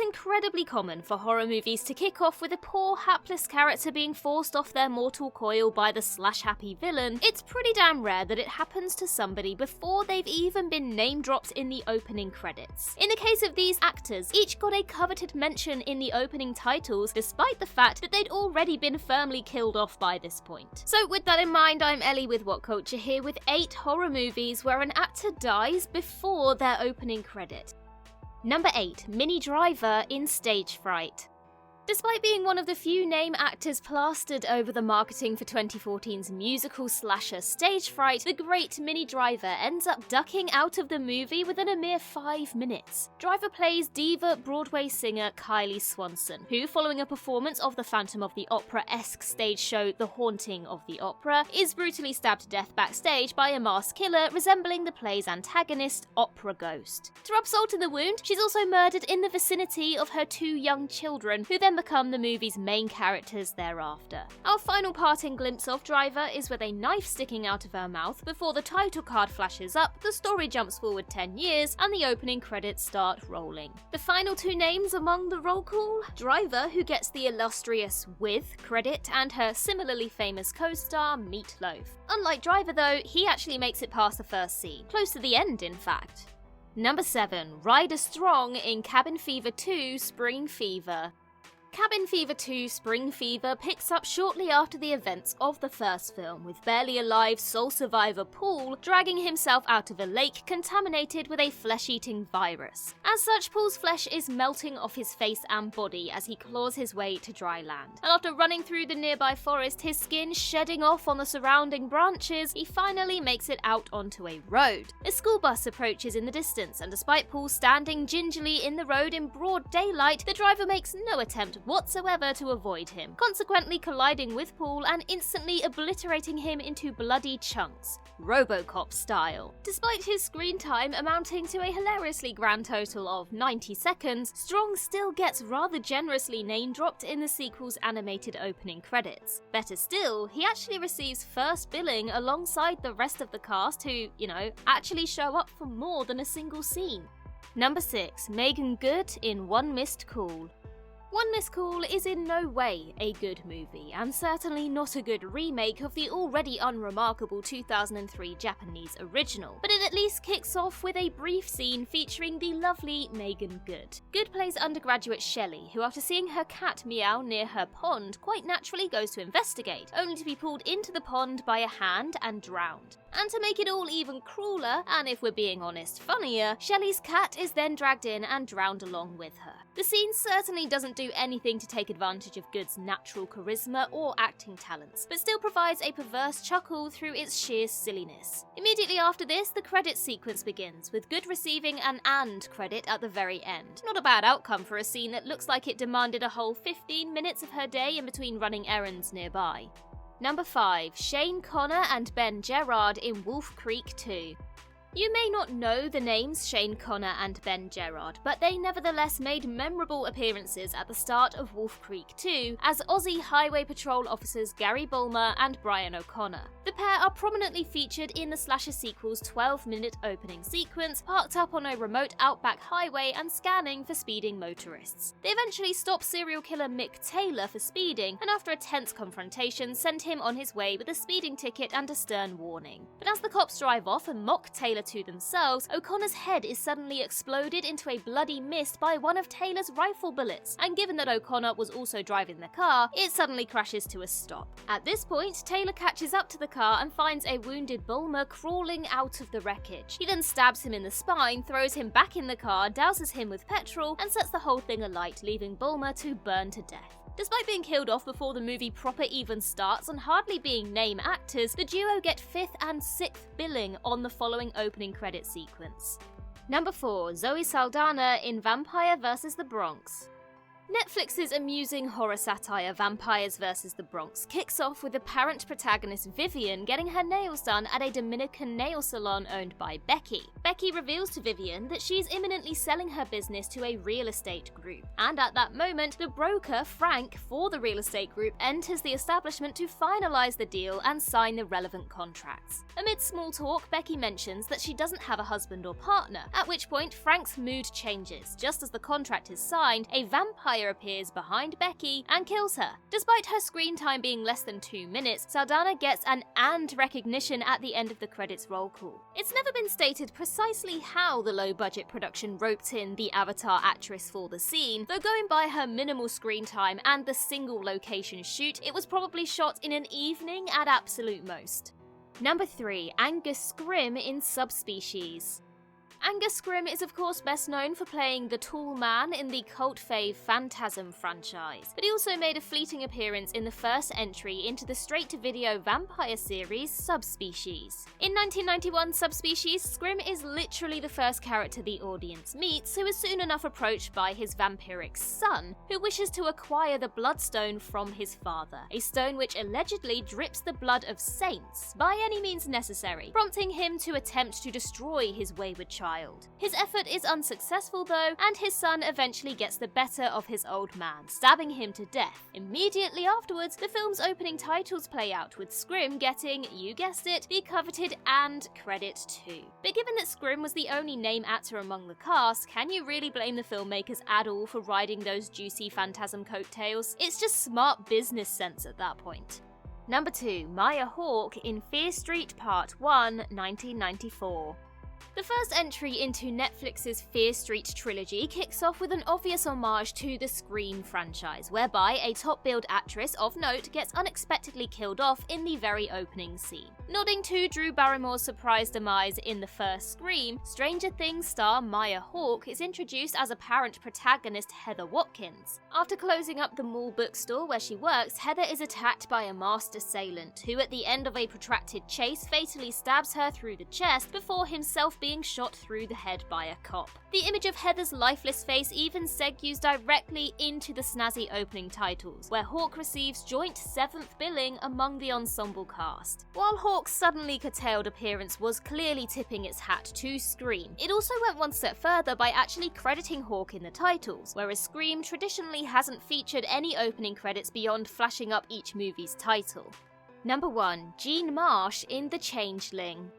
incredibly common for horror movies to kick off with a poor, hapless character being forced off their mortal coil by the slash-happy villain, it's pretty damn rare that it happens to somebody before they've even been name-dropped in the opening credits. In the case of these actors, each got a coveted mention in the opening titles, despite the fact that they'd already been firmly killed off by this point. So with that in mind, I'm Ellie with What Culture here with 8 horror movies where an actor dies before their opening credit. Number 8. Minnie Driver in Stage Fright. Despite being one of the few name actors plastered over the marketing for 2014's musical slasher Stage Fright, the great Minnie Driver ends up ducking out of the movie within a mere 5 minutes. Driver plays diva Broadway singer Kylie Swanson, who, following a performance of the Phantom of the Opera-esque stage show The Haunting of the Opera, is brutally stabbed to death backstage by a masked killer resembling the play's antagonist, Opera Ghost. To rub salt in the wound, she's also murdered in the vicinity of her 2 young children, who then become the movie's main characters thereafter. Our final parting glimpse of Driver is with a knife sticking out of her mouth before the title card flashes up, the story jumps forward 10 years, and the opening credits start rolling. The final 2 names among the roll call? Driver, who gets the illustrious With credit, and her similarly famous co-star Meatloaf. Unlike Driver though, he actually makes it past the first scene, close to the end in fact. Number 7. Ryder Strong in Cabin Fever 2 Spring Fever. Cabin Fever 2 Spring Fever picks up shortly after the events of the first film, with barely alive sole survivor Paul dragging himself out of a lake contaminated with a flesh-eating virus. As such, Paul's flesh is melting off his face and body as he claws his way to dry land. And after running through the nearby forest, his skin shedding off on the surrounding branches, he finally makes it out onto a road. A school bus approaches in the distance, and despite Paul standing gingerly in the road in broad daylight, the driver makes no attempt whatsoever to avoid him, consequently colliding with Paul and instantly obliterating him into bloody chunks, RoboCop style. Despite his screen time amounting to a hilariously grand total of 90 seconds, Strong still gets rather generously name-dropped in the sequel's animated opening credits. Better still, he actually receives first billing alongside the rest of the cast who, actually show up for more than a single scene. Number 6. Meagan Good in One Missed Call. One Missed Call is in no way a good movie, and certainly not a good remake of the already unremarkable 2003 Japanese original, but it at least kicks off with a brief scene featuring the lovely Meagan Good. Good plays undergraduate Shelley, who after seeing her cat meow near her pond quite naturally goes to investigate, only to be pulled into the pond by a hand and drowned. And to make it all even crueler, and if we're being honest, funnier, Shelley's cat is then dragged in and drowned along with her. The scene certainly doesn't do anything to take advantage of Good's natural charisma or acting talents, but still provides a perverse chuckle through its sheer silliness. Immediately after this, the credits sequence begins, with Good receiving an "and" credit at the very end. Not a bad outcome for a scene that looks like it demanded a whole 15 minutes of her day in between running errands nearby. Number 5. Shane Connor and Ben Gerrard in Wolf Creek 2. You may not know the names Shane Connor and Ben Gerrard, but they nevertheless made memorable appearances at the start of Wolf Creek 2 as Aussie Highway Patrol officers Gary Bulmer and Brian O'Connor. The pair are prominently featured in the slasher sequel's 12-minute opening sequence, parked up on a remote outback highway and scanning for speeding motorists. They eventually stop serial killer Mick Taylor for speeding, and after a tense confrontation send him on his way with a speeding ticket and a stern warning. But as the cops drive off and mock Taylor to themselves, O'Connor's head is suddenly exploded into a bloody mist by one of Taylor's rifle bullets, and given that O'Connor was also driving the car, it suddenly crashes to a stop. At this point, Taylor catches up to the car and finds a wounded Bulmer crawling out of the wreckage. He then stabs him in the spine, throws him back in the car, douses him with petrol, and sets the whole thing alight, leaving Bulmer to burn to death. Despite being killed off before the movie proper even starts and hardly being name actors, the duo get 5th and 6th billing on the following opening credit sequence. Number 4. Zoe Saldana in Vampire vs. the Bronx. Netflix's amusing horror satire Vampires vs. the Bronx kicks off with apparent protagonist Vivian getting her nails done at a Dominican nail salon owned by Becky. Becky reveals to Vivian that she is imminently selling her business to a real estate group, and at that moment, the broker, Frank, for the real estate group enters the establishment to finalize the deal and sign the relevant contracts. Amid small talk, Becky mentions that she doesn't have a husband or partner, at which point Frank's mood changes. Just as the contract is signed, a vampire appears behind Becky and kills her. Despite her screen time being less than 2 minutes, Saldana gets an "and" recognition at the end of the credits roll call. It's never been stated precisely how the low-budget production roped in the Avatar actress for the scene, though going by her minimal screen time and the single location shoot, it was probably shot in an evening at absolute most. Number 3. Angus Scrimm in Subspecies. Angus Scrimm is of course best known for playing the Tall Man in the cult fave Phantasm franchise, but he also made a fleeting appearance in the first entry into the straight-to-video vampire series Subspecies. In 1991 Subspecies, Scrimm is literally the first character the audience meets, who is soon enough approached by his vampiric son, who wishes to acquire the Bloodstone from his father, a stone which allegedly drips the blood of saints by any means necessary, prompting him to attempt to destroy his wayward child. His effort is unsuccessful though, and his son eventually gets the better of his old man, stabbing him to death. Immediately afterwards, the film's opening titles play out, with Scrimm getting, you guessed it, the coveted "and" credit too. But given that Scrimm was the only name actor among the cast, can you really blame the filmmakers at all for riding those juicy Phantasm coattails? It's just smart business sense at that point. Number 2. Maya Hawke in Fear Street Part 1, 1994. The first entry into Netflix's Fear Street trilogy kicks off with an obvious homage to the SCRIMM franchise, whereby a top-billed actress of note gets unexpectedly killed off in the very opening scene. Nodding to Drew Barrymore's surprise demise in the first Scream, Stranger Things star Maya Hawke is introduced as apparent protagonist Heather Watkins. After closing up the mall bookstore where she works, Heather is attacked by a masked assailant, who at the end of a protracted chase fatally stabs her through the chest before himself being shot through the head by a cop. The image of Heather's lifeless face even segues directly into the snazzy opening titles, where Hawke receives joint 7th billing among the ensemble cast. While Hawke's suddenly curtailed appearance was clearly tipping its hat to Scream, it also went one step further by actually crediting Hawke in the titles, whereas Scream traditionally hasn't featured any opening credits beyond flashing up each movie's title. Number 1. Jean Marsh in The Changeling.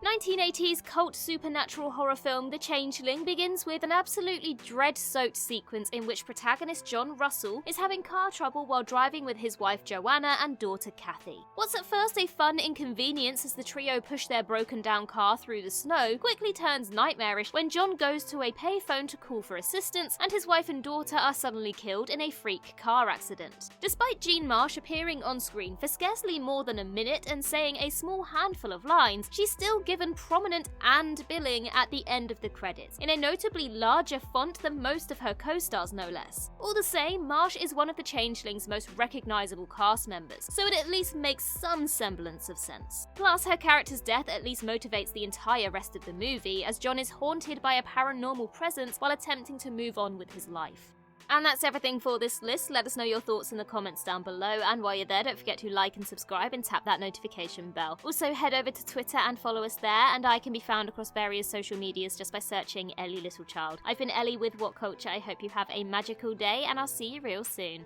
1980s cult supernatural horror film The Changeling begins with an absolutely dread-soaked sequence in which protagonist John Russell is having car trouble while driving with his wife Joanna and daughter Kathy. What's at first a fun inconvenience as the trio push their broken-down car through the snow quickly turns nightmarish when John goes to a payphone to call for assistance and his wife and daughter are suddenly killed in a freak car accident. Despite Jean Marsh appearing on screen for scarcely more than a minute and saying a small handful of lines, she's still given prominent "and" billing at the end of the credits, in a notably larger font than most of her co-stars no less. All the same, Marsh is one of the Changeling's most recognisable cast members, so it at least makes some semblance of sense. Plus, her character's death at least motivates the entire rest of the movie, as John is haunted by a paranormal presence while attempting to move on with his life. And that's everything for this list. Let us know your thoughts in the comments down below, and while you're there, don't forget to like and subscribe and tap that notification bell. Also, head over to Twitter and follow us there, and I can be found across various social medias just by searching Ellie Littlechild. I've been Ellie with What Culture. I hope you have a magical day, and I'll see you real soon.